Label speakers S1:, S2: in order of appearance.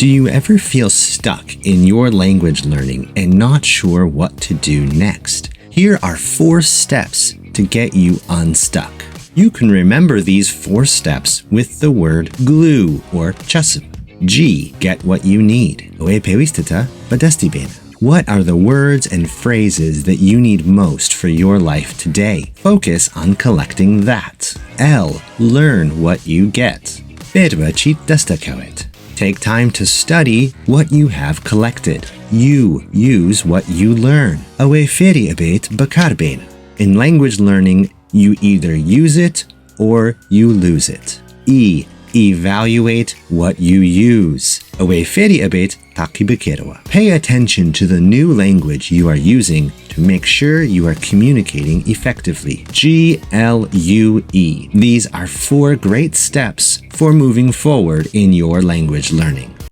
S1: Do you ever feel stuck in your language learning and not sure what to do next? Here are 4 steps to get you unstuck. You can remember these 4 steps with the word glue or چەسپ. G. Get what you need. ئەوەی پێویستتە بەدەستی بێنە. What are the words and phrases that you need most for your life today? Focus on collecting that. L. Learn what you get. فێربە چیت دەستەکەوێت. Take time to study what you have collected. You use what you learn. ئەوەی فێری ئەبێت بەکاربێنە. In language learning, you either use it or you lose it. E. Evaluate what you use. ئەوەی فێری ئەبێت تاقی بکەرەوە. Pay attention to the new language you are using to make sure you are communicating effectively. GLUE. These are 4 great steps for moving forward in your language learning.